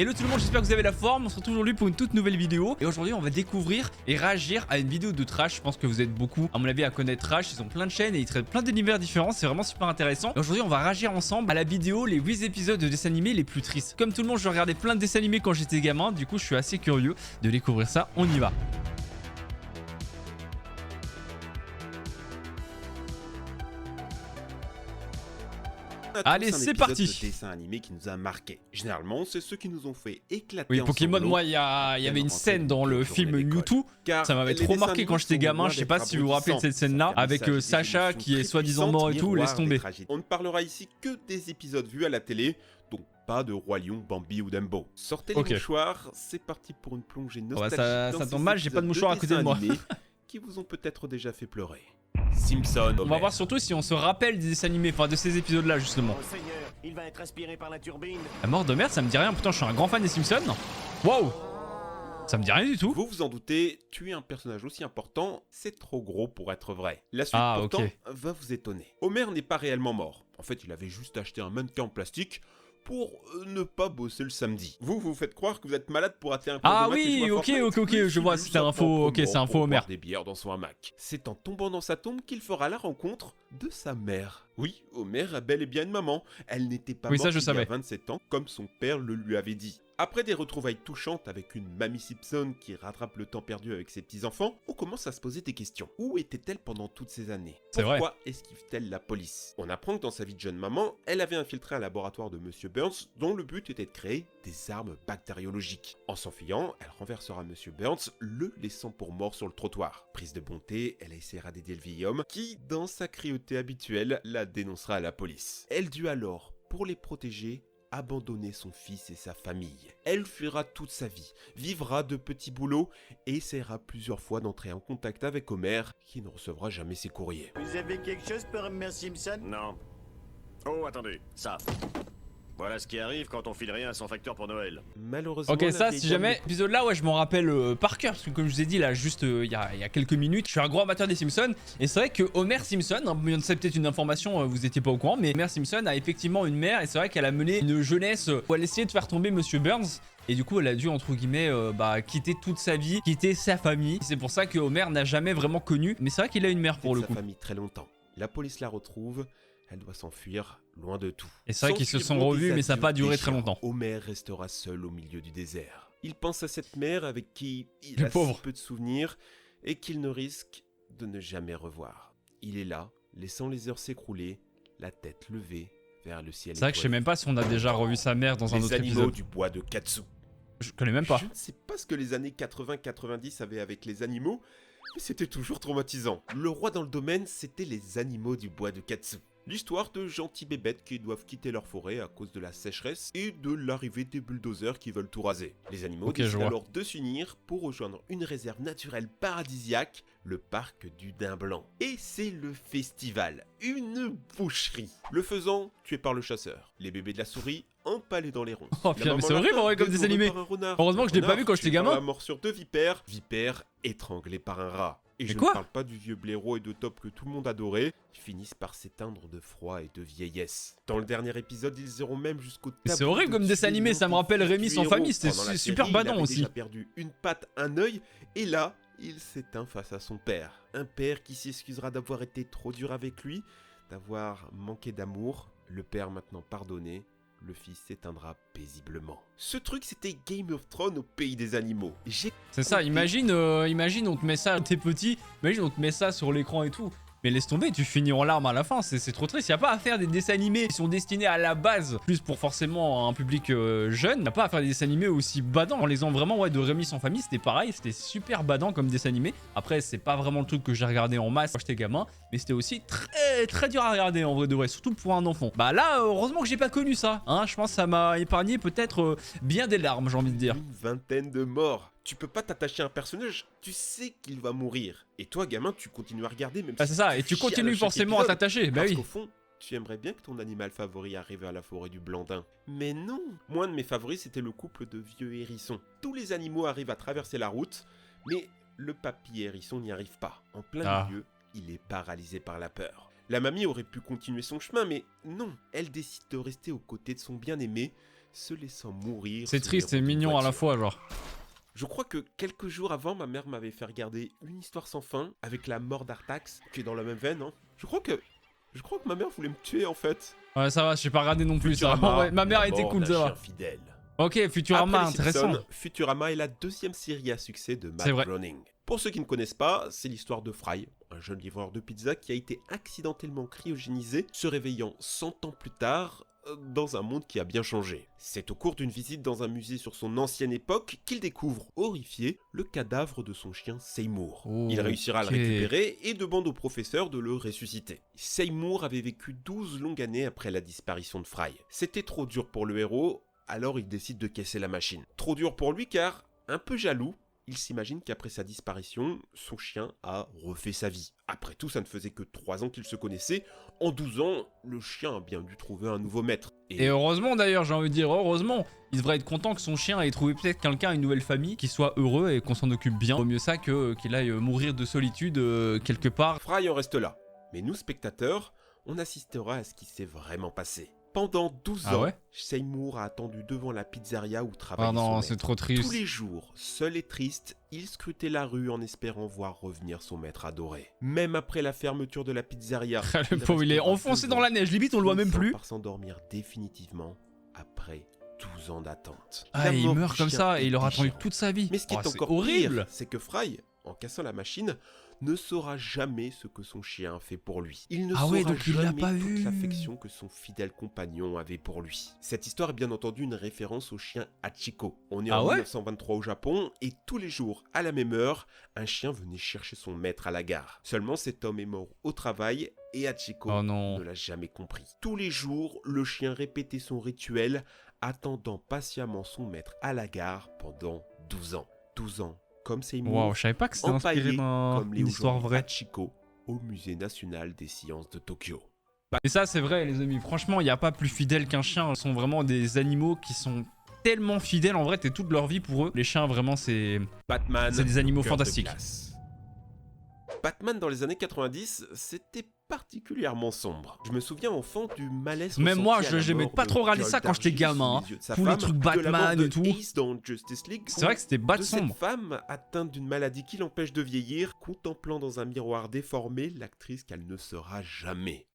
Hello tout le monde, j'espère que vous avez la forme. On se retrouve aujourd'hui pour une toute nouvelle vidéo. Et aujourd'hui, on va découvrir et réagir à une vidéo de Trash. Je pense que vous êtes beaucoup, à mon avis, à connaître Trash. Ils ont plein de chaînes et ils traitent plein d'univers différents. C'est vraiment super intéressant. Et aujourd'hui, on va réagir ensemble à la vidéo les 8 épisodes de dessins animés les plus tristes. Comme tout le monde, je regardais plein de dessins animés quand j'étais gamin. Du coup, je suis assez curieux de découvrir ça. On y va. Allez, c'est parti. De dessin animé qui nous a marqué. Généralement, c'est ceux qui nous ont fait éclater. Oui, en Pokémon, sanglots. moi, il y avait une scène dans le film Mewtwo. Ça m'avait trop marqué quand j'étais gamin. Je sais pas si vous vous rappelez de cette scène-là, avec Sacha qui est soi-disant mort et tout. Laisse tomber. On ne parlera ici que des épisodes vus à la télé, donc pas de Roi Lion, Bambi ou Dumbo. Sortez les mouchoirs, c'est parti pour une plongée nostalgique. Ça tombe mal, j'ai pas de mouchoir à côté de moi. Qui vous ont peut-être déjà fait pleurer. Simpson. On va voir surtout si on se rappelle des dessins animés, enfin de ces épisodes-là justement. Oh Seigneur, il va être aspiré par la turbine. La mort de merde, ça me dit rien. Pourtant, je suis un grand fan des Simpsons. Waouh, ça me dit rien du tout. Vous vous en doutez, tuer un personnage aussi important, c'est trop gros pour être vrai. La suite pourtant va vous étonner. Homer n'est pas réellement mort. En fait, il avait juste acheté un mannequin en plastique pour ne pas bosser le samedi. Vous faites croire que vous êtes malade pour rater un cours de maths et jouer à Fortnite. ok, je vois, c'était un faux, ok, c'est un faux Homer. Des bières dans son hamac. C'est en tombant dans sa tombe qu'il fera la rencontre de sa mère. Oui, Homer a bel et bien une maman. Elle n'était pas morte il y a 27 ans, comme son père le lui avait dit. Après des retrouvailles touchantes avec une mamie Simpson qui rattrape le temps perdu avec ses petits-enfants, on commence à se poser des questions. Où était-elle pendant toutes ces années? Pourquoi esquive-t-elle la police? On apprend que dans sa vie de jeune maman, elle avait infiltré un laboratoire de Monsieur Burns dont le but était de créer des armes bactériologiques. En s'enfuyant, elle renversera Monsieur Burns, le laissant pour mort sur le trottoir. Prise de bonté, elle essaiera d'aider le vieil homme qui, dans sa cruauté habituelle, la dénoncera à la police. Elle dut alors, pour les protéger, abandonner son fils et sa famille. Elle fuira toute sa vie, vivra de petits boulots et essaiera plusieurs fois d'entrer en contact avec Homer, qui ne recevra jamais ses courriers. Vous avez quelque chose pour Homer Simpson? Non. Oh, attendez, ça. Voilà ce qui arrive quand on file rien à son facteur pour Noël. Malheureusement. Ok, ça, si jamais, épisode là, ouais, je m'en rappelle par cœur, parce que comme je vous ai dit là, juste il y a quelques minutes, je suis un gros amateur des Simpsons, et c'est vrai que Homer Simpson, c'est peut-être une information, vous étiez pas au courant, mais Homer Simpson a effectivement une mère, et c'est vrai qu'elle a mené une jeunesse où elle essayait de faire tomber Monsieur Burns, et du coup, elle a dû, entre guillemets, quitter toute sa vie, quitter sa famille. C'est pour ça que Homer n'a jamais vraiment connu, mais c'est vrai qu'il a une mère pour le coup. Sa famille très longtemps. La police la retrouve. Elle doit s'enfuir loin de tout. Et c'est vrai qu'ils se sont revus, mais ça n'a pas duré très longtemps. Homer restera seul au milieu du désert. Il pense à cette mère avec qui il a si peu de souvenirs et qu'il ne risque de ne jamais revoir. Il est là, laissant les heures s'écrouler, la tête levée vers le ciel. C'est vrai que je sais même pas si on a déjà revu sa mère dans un autre épisode. Les animaux du bois de Katsu. Je connais même pas. Je ne sais pas ce que les années 80-90 avaient avec les animaux, mais c'était toujours traumatisant. Le roi dans le domaine, c'était les animaux du bois de Katsu. L'histoire de gentils bébêtes qui doivent quitter leur forêt à cause de la sécheresse et de l'arrivée des bulldozers qui veulent tout raser. Les animaux décident alors de s'unir pour rejoindre une réserve naturelle paradisiaque, le parc du Daim Blanc. Et c'est le festival, une boucherie. Le faisant, tué par le chasseur. Les bébés de la souris, empalés dans les ronces. Oh putain, mais c'est horrible en vrai comme des animés. Heureusement que je l'ai pas vu quand j'étais gamin. La morsure de vipère, vipère étranglée par un rat. Et je ne parle pas du vieux blaireau et de Top que tout le monde adorait, qui finissent par s'éteindre de froid et de vieillesse. Dans le dernier épisode, ils iront même jusqu'au tabou. C'est horrible comme dessin animé, ça me rappelle Rémi sans famille, c'était super badant aussi. Il a perdu une patte, un œil, et là, il s'éteint face à son père. Un père qui s'excusera d'avoir été trop dur avec lui, d'avoir manqué d'amour, le père maintenant pardonné. Le fils s'éteindra paisiblement. Ce truc, c'était Game of Thrones au pays des animaux. C'est ça, imagine on te met ça, t'es petit, imagine on te met ça sur l'écran et tout. Mais laisse tomber, tu finis en larmes à la fin, c'est trop triste. Y a pas à faire des dessins animés qui sont destinés à la base, plus pour forcément un public jeune. Y a pas à faire des dessins animés aussi badants. En les ans vraiment, ouais, de Rémi sans famille, c'était pareil, c'était super badant comme dessin animé. Après, c'est pas vraiment le truc que j'ai regardé en masse quand j'étais gamin, mais c'était aussi très dur à regarder en vrai de vrai, surtout pour un enfant. Bah là, heureusement que j'ai pas connu ça, hein. Je pense que ça m'a épargné peut-être bien des larmes, j'ai envie de dire. Une vingtaine de morts. Tu peux pas t'attacher à un personnage, tu sais qu'il va mourir. Et toi, gamin, tu continues à regarder même si c'est ça, et tu continues forcément à t'attacher, bah oui. Parce qu'au fond, tu aimerais bien que ton animal favori arrive à la forêt du Blandin. Mais non. Moi, un de mes favoris, c'était le couple de vieux hérissons. Tous les animaux arrivent à traverser la route, mais le papy hérisson n'y arrive pas. En plein milieu, il est paralysé par la peur. La mamie aurait pu continuer son chemin, mais non. Elle décide de rester aux côtés de son bien-aimé, se laissant mourir. C'est triste et mignon à la fois, genre. Je crois que quelques jours avant, ma mère m'avait fait regarder Une histoire sans fin avec la mort d'Artax, qui est dans la même veine. Hein. Je crois que ma mère voulait me tuer en fait. Ouais, ça va, je suis pas regardé non plus. Futurama, ça. Ouais, ma mère était cool, ça va. Fidèle. Ok, Futurama, Après les intéressant. Simpsons, Futurama est la deuxième série à succès de Matt vrai. Groening. Pour ceux qui ne connaissent pas, c'est l'histoire de Fry, un jeune livreur de pizza qui a été accidentellement cryogénisé, se réveillant 100 ans plus tard dans un monde qui a bien changé. C'est au cours d'une visite dans un musée sur son ancienne époque qu'il découvre, horrifié, le cadavre de son chien Seymour. Il réussira à le récupérer et demande au professeur de le ressusciter. Seymour avait vécu 12 longues années après la disparition de Fry. C'était trop dur pour le héros, alors il décide de casser la machine. Trop dur pour lui car, un peu jaloux, il s'imagine qu'après sa disparition, son chien a refait sa vie. Après tout, ça ne faisait que 3 ans qu'ils se connaissaient. En 12 ans, le chien a bien dû trouver un nouveau maître. Et heureusement d'ailleurs, j'ai envie de dire heureusement. Il devrait être content que son chien ait trouvé peut-être quelqu'un, une nouvelle famille, qui soit heureux et qu'on s'en occupe bien. Vaut mieux ça qu'il aille mourir de solitude quelque part. Fry en reste là. Mais nous, spectateurs, on assistera à ce qui s'est vraiment passé. Pendant 12 ans, Seymour a attendu devant la pizzeria où travaillait son maître. C'est trop triste. Tous les jours, seul et triste, il scrutait la rue en espérant voir revenir son maître adoré. Même après la fermeture de la pizzeria, le pauvre, il est enfoncé dans la neige, limite on le voit même plus. Par s'endormir définitivement après 12 ans d'attente. Ah, il meurt comme ça et il aura attendu toute sa vie. Mais ce qui est encore horrible, c'est que Fry, en cassant la machine, ne saura jamais ce que son chien a fait pour lui. Il ne saura donc il jamais pas toute vu. l'affection que son fidèle compagnon avait pour lui. Cette histoire est bien entendu une référence au chien Hachiko. On est en 1923 au Japon et tous les jours, à la même heure, un chien venait chercher son maître à la gare. Seulement cet homme est mort au travail et Hachiko ne l'a jamais compris. Tous les jours, le chien répétait son rituel, attendant patiemment son maître à la gare pendant 12 ans. 12 ans. Comme Seymour, je savais pas que c'était inspiré d'une histoire vraie. Hachiko au Musée national des sciences de Tokyo. Et ça c'est vrai les amis, franchement il n'y a pas plus fidèle qu'un chien. Ce sont vraiment des animaux qui sont tellement fidèles, en vrai t'es toute leur vie pour eux. Les chiens vraiment c'est des animaux fantastiques. Batman dans les années 90, c'était particulièrement sombre. Je me souviens enfant du malaise. Même moi, j'aimais pas trop regarder ça quand j'étais gamin. Tous les trucs Batman et tout. C'est vrai que c'était sombre. Cette femme atteinte d'une maladie qui l'empêche de vieillir, contemplant dans un miroir déformé l'actrice qu'elle ne sera jamais.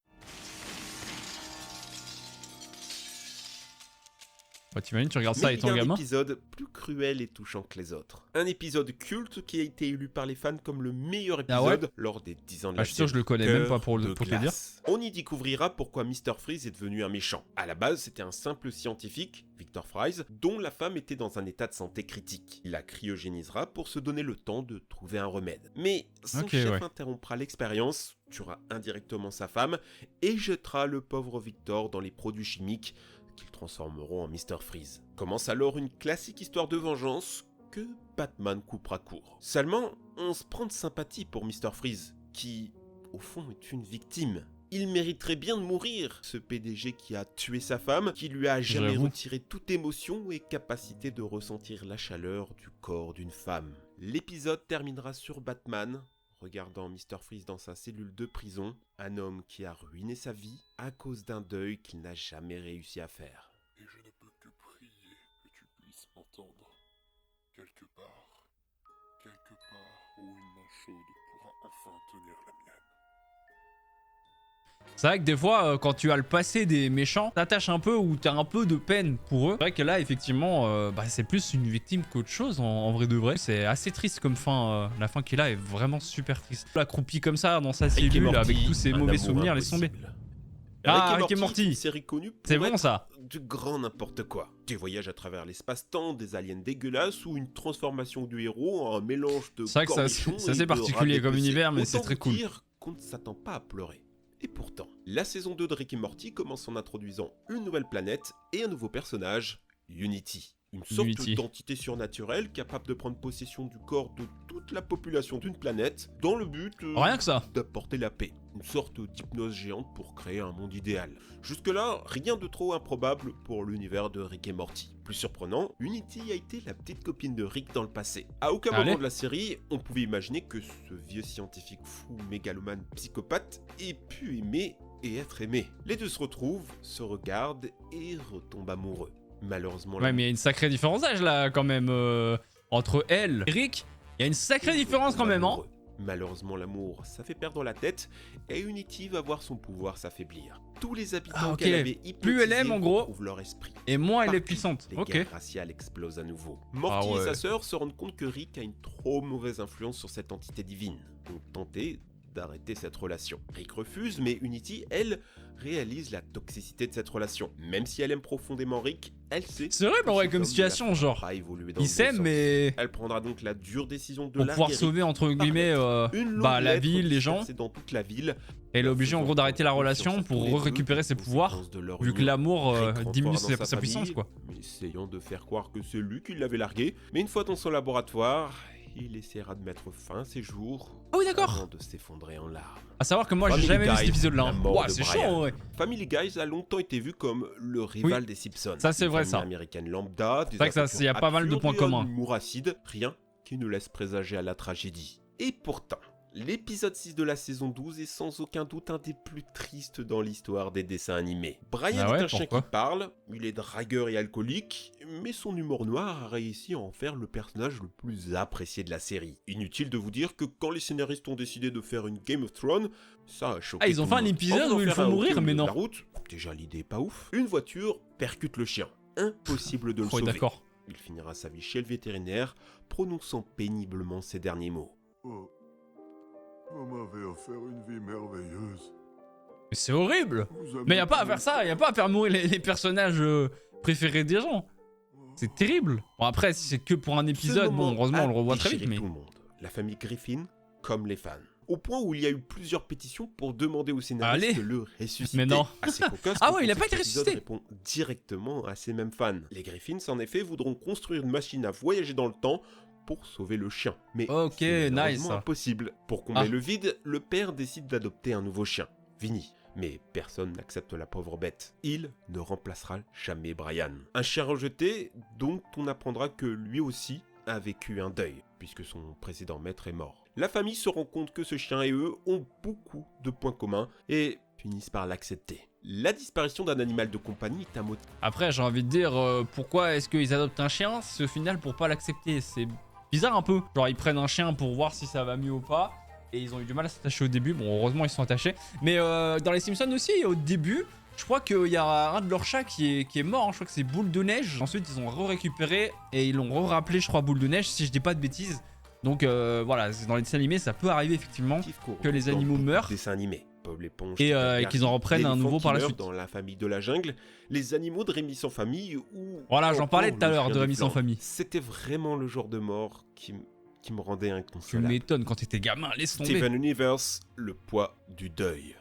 T'imagines, tu regardes ça étant gamin. Il y a un épisode plus cruel et touchant que les autres. Un épisode culte qui a été élu par les fans comme le meilleur épisode lors des 10 ans de la série. Je suis sûr que je le connais même pas pour te le dire. On y découvrira pourquoi Mr. Freeze est devenu un méchant. À la base, c'était un simple scientifique, Victor Fries, dont la femme était dans un état de santé critique. Il la cryogénisera pour se donner le temps de trouver un remède. Mais son chef interrompra l'expérience, tuera indirectement sa femme et jettera le pauvre Victor dans les produits chimiques qu'ils transformeront en Mr. Freeze. Commence alors une classique histoire de vengeance que Batman coupera court. Seulement, on se prend de sympathie pour Mr. Freeze, qui, au fond, est une victime. Il mériterait bien de mourir, ce PDG qui a tué sa femme, qui lui a jamais retiré toute émotion et capacité de ressentir la chaleur du corps d'une femme. L'épisode terminera sur Batman, regardant Mr. Freeze dans sa cellule de prison, un homme qui a ruiné sa vie à cause d'un deuil qu'il n'a jamais réussi à faire. Et je ne peux que prier que tu puisses m'entendre. Quelque part où une main chaude pourra enfin tenir la mienne. C'est vrai que des fois, quand tu as le passé des méchants, t'attaches un peu ou t'as un peu de peine pour eux. C'est vrai que là, effectivement, c'est plus une victime qu'autre chose, en vrai de vrai. C'est assez triste comme fin. La fin qu'il a est vraiment super triste. Accroupi comme ça dans sa cellule avec tous ses mauvais souvenirs, laisse tomber. Rick et Morty, c'est reconnu pour c'est bon ça. Du grand n'importe quoi. Des voyages à travers l'espace-temps, des aliens dégueulasses ou une transformation du héros en un mélange de c'est vrai que c'est assez particulier comme univers, mais c'est très cool. Qu'on ne s'attend pas à pleurer. Et pourtant, la saison 2 de Rick et Morty commence en introduisant une nouvelle planète et un nouveau personnage, Unity. Une sorte d'entité surnaturelle capable de prendre possession du corps de toute la population d'une planète dans le but d'apporter la paix. Une sorte d'hypnose géante pour créer un monde idéal. Jusque-là, rien de trop improbable pour l'univers de Rick et Morty. Plus surprenant, Unity a été la petite copine de Rick dans le passé. À aucun moment de la série, on pouvait imaginer que ce vieux scientifique fou, mégalomane, psychopathe ait pu aimer et être aimé. Les deux se retrouvent, se regardent et retombent amoureux. Malheureusement... Ouais, mais il y a une sacrée différence d'âge là quand même. Entre elle et Rick, il y a une sacrée différence quand même, hein. Malheureusement, l'amour, ça fait perdre la tête, et Unity va voir son pouvoir s'affaiblir. Tous les habitants qu'elle avait hypnotisés plus elle aime, en gros, retrouvent leur esprit. Et moins elle est Partout, puissante. Les Ok. guerres raciales explosent à nouveau. Morty et sa sœur se rendent compte que Rick a une trop mauvaise influence sur cette entité divine. Donc tenter d'arrêter cette relation. Rick refuse, mais Unity, elle, réalise la toxicité de cette relation. Même si elle aime profondément Rick, elle sait... C'est vrai, mais ouais, comme situation, genre... Ils s'aiment, mais... Elle prendra donc la dure décision de pour pouvoir sauver, entre guillemets, la ville, les gens. Dans toute la ville. Elle est obligée, en gros, d'arrêter la relation pour récupérer ses pouvoirs, vu que l'amour diminue sa puissance, quoi. Essayant de faire croire que c'est lui qui l'avait largué. Mais une fois dans son laboratoire... il essaiera de mettre fin à ses jours. Ah oui, d'accord. Avant de s'effondrer en larmes. À savoir que moi, j'ai jamais vu cet épisode-là. Ouah, c'est chaud, ouais. Family Guy a longtemps été vu comme le rival des Simpsons. Ça, c'est vrai, ça. Américaine lambda. C'est vrai que il y a pas mal de points communs. Un humour acide, rien qui ne laisse présager à la tragédie. Et pourtant, l'épisode 6 de la saison 12 est sans aucun doute un des plus tristes dans l'histoire des dessins animés. Brian est un chien qui parle, il est dragueur et alcoolique, mais son humour noir a réussi à en faire le personnage le plus apprécié de la série. Inutile de vous dire que quand les scénaristes ont décidé de faire une Game of Thrones, ça a choqué. Ah, ils ont fait un épisode où ils font mourir, mais non. La route, déjà l'idée est pas ouf. Une voiture percute le chien. Impossible de le sauver. D'accord. Il finira sa vie chez le vétérinaire, prononçant péniblement ces derniers mots. On m'avait offert une vie merveilleuse. Mais c'est horrible. Mais y a pas à faire ça, y a pas à faire mourir les personnages préférés des gens. C'est terrible. Bon après, si c'est que pour un épisode, bon heureusement on le revoit très vite, mais... tout le monde, la famille Griffin comme les fans. Au point où il y a eu plusieurs pétitions pour demander au scénariste de le ressusciter. Mais non. Ah ouais, il a pas été ressuscité. Répond directement à ces mêmes fans. Les Griffins, en effet, voudront construire une machine à voyager dans le temps pour sauver le chien. Mais c'est nice. Impossible. Pour combler le vide, le père décide d'adopter un nouveau chien, Vinny. Mais personne n'accepte la pauvre bête. Il ne remplacera jamais Brian. Un chien rejeté, dont on apprendra que lui aussi a vécu un deuil, puisque son précédent maître est mort. La famille se rend compte que ce chien et eux ont beaucoup de points communs et finissent par l'accepter. La disparition d'un animal de compagnie est un motif. Après, j'ai envie de dire, pourquoi est-ce qu'ils adoptent un chien si au final pour pas l'accepter? C'est bizarre un peu. Genre, ils prennent un chien pour voir si ça va mieux ou pas. Et ils ont eu du mal à s'attacher au début. Bon, heureusement, ils sont attachés. Mais dans les Simpsons aussi, au début, je crois qu'il y a un de leurs chats qui est mort. Hein. Je crois que c'est Boule de Neige. Ensuite, ils ont récupéré et ils l'ont rappelé, je crois, Boule de Neige, si je dis pas de bêtises. Donc voilà, dans les dessins animés, ça peut arriver effectivement que les animaux meurent. Dessins animés. Bob l'éponge, et qu'ils en reprennent un nouveau par la suite. Dans la famille de la jungle, les animaux de Rémi sans famille ou... Voilà, j'en parlais tout à l'heure de Rémi sans famille. C'était vraiment le genre de mort qui me rendait inconsolable. Tu m'étonnes quand t'étais gamin, laisse tomber. Steven Universe, le poids du deuil.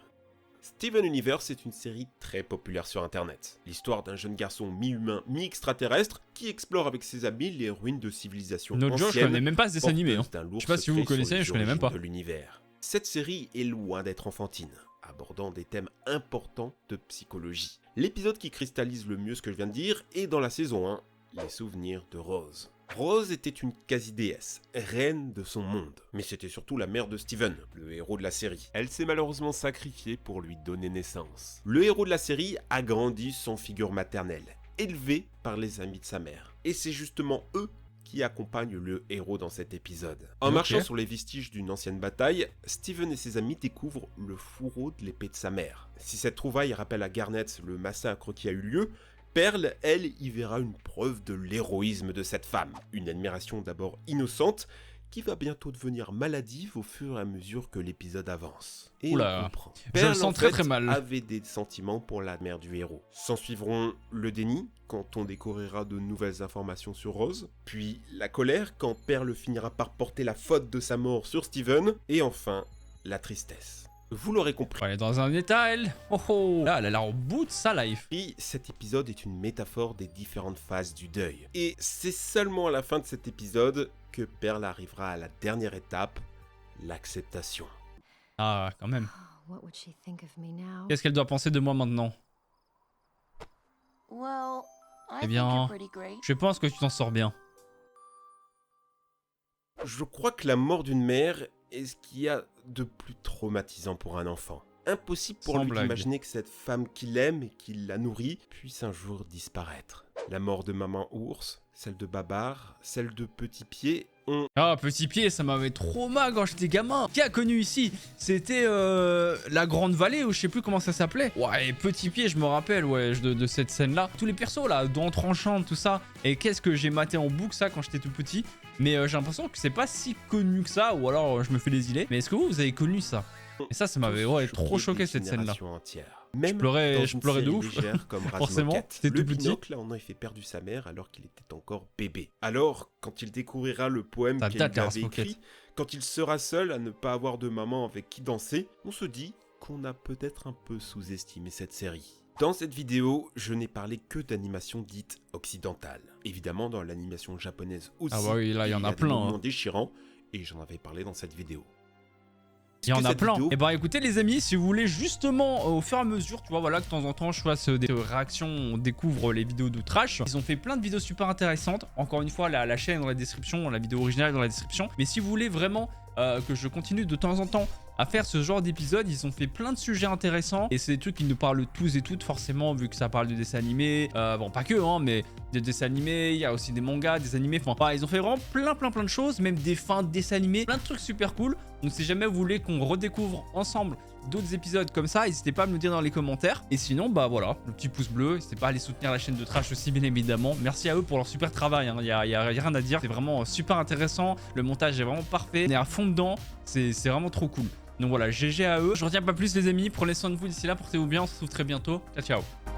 Steven Universe est une série très populaire sur internet. L'histoire d'un jeune garçon mi-humain, mi-extraterrestre qui explore avec ses amis les ruines de civilisations anciennes. Je connais même pas ce dessin animé. Hein. Je sais pas si vous connaissez, je connais même pas. De l'univers. Cette série est loin d'être enfantine, abordant des thèmes importants de psychologie. L'épisode qui cristallise le mieux ce que je viens de dire est dans la saison 1, les souvenirs de Rose. Rose était une quasi-déesse, reine de son monde. Mais c'était surtout la mère de Steven, le héros de la série. Elle s'est malheureusement sacrifiée pour lui donner naissance. Le héros de la série a grandi sans figure maternelle, élevé par les amis de sa mère. Et c'est justement eux qui accompagnent le héros dans cet épisode. En marchant sur les vestiges d'une ancienne bataille, Steven et ses amis découvrent le fourreau de l'épée de sa mère. Si cette trouvaille rappelle à Garnet le massacre qui a eu lieu, Pearl, elle, y verra une preuve de l'héroïsme de cette femme. Une admiration d'abord innocente, qui va bientôt devenir maladive au fur et à mesure que l'épisode avance. Et oula, on comprend. je le sens très mal. Avait des sentiments pour la mère du héros. S'en suivront le déni, quand on découvrira de nouvelles informations sur Rose, puis la colère, quand Pearl finira par porter la faute de sa mort sur Steven, et enfin, la tristesse. Vous l'aurez compris. Elle est dans un état, elle. Là, elle a l'air au bout de sa life. Et cet épisode est une métaphore des différentes phases du deuil. Et c'est seulement à la fin de cet épisode que Pearl arrivera à la dernière étape, l'acceptation. Ah, quand même. Qu'est-ce qu'elle doit penser de moi maintenant? Eh bien, je pense que tu t'en sors bien. Je crois que la mort d'une mère est ce qu'il y a de plus traumatisant pour un enfant. Impossible pour lui d'imaginer que cette femme qu'il aime et qui la nourrit puisse un jour disparaître. La mort de Maman Ours, celle de Babar, celle de Petit Pied ont... Ah, Petit Pied, ça m'avait trop mal quand j'étais gamin. Qui a connu ici? C'était la Grande Vallée, ou je sais plus comment ça s'appelait. Ouais, Petit Pied, je me rappelle, ouais, de cette scène-là. Tous les persos, là, dents tranchantes, tout ça. Et qu'est-ce que j'ai maté en boucle, ça, quand j'étais tout petit. Mais j'ai l'impression que c'est pas si connu que ça, ou alors je me fais des idées. Mais est-ce que vous avez connu ça? Et ça m'avait trop choqué, cette scène-là. Même je pleurais de ouf. Comme forcément, c'était tout petit. Là, en a fait perdu sa mère alors qu'il était encore bébé. Alors, quand il découvrira le poème qu'elle lui avait écrit, quand il sera seul à ne pas avoir de maman avec qui danser, on se dit qu'on a peut-être un peu sous-estimé cette série. Dans cette vidéo, je n'ai parlé que d'animation dite occidentale. Évidemment, dans l'animation japonaise aussi, ah bah oui, là, il y en a plein. Des moments déchirants, et j'en avais parlé dans cette vidéo. Il y en a plein. Et bah écoutez les amis, si vous voulez justement au fur et à mesure, tu vois, voilà, que de temps en temps je fasse des réactions, on découvre les vidéos de trash. Ils ont fait plein de vidéos super intéressantes. Encore une fois, la chaîne est dans la description, la vidéo originale est dans la description. Mais si vous voulez vraiment que je continue de temps en temps à faire ce genre d'épisode, ils ont fait plein de sujets intéressants et c'est des trucs qui nous parlent tous et toutes forcément, vu que ça parle de dessins animés, bon pas que hein, mais des dessins animés, il y a aussi des mangas, des animés, enfin ils ont fait vraiment plein de choses, même des fins de dessins animés, plein de trucs super cool. Donc si jamais vous voulez qu'on redécouvre ensemble d'autres épisodes comme ça, n'hésitez pas à me le dire dans les commentaires. Et sinon bah voilà, le petit pouce bleu, n'hésitez pas à aller soutenir la chaîne de Trash aussi bien évidemment. Merci à eux pour leur super travail, il y a rien à dire, c'est vraiment super intéressant, le montage est vraiment parfait, on est à fond dedans, c'est vraiment trop cool. Donc voilà, GG à eux. Je retiens pas plus les amis, prenez soin de vous d'ici là, portez-vous bien, on se retrouve très bientôt. Ciao ciao.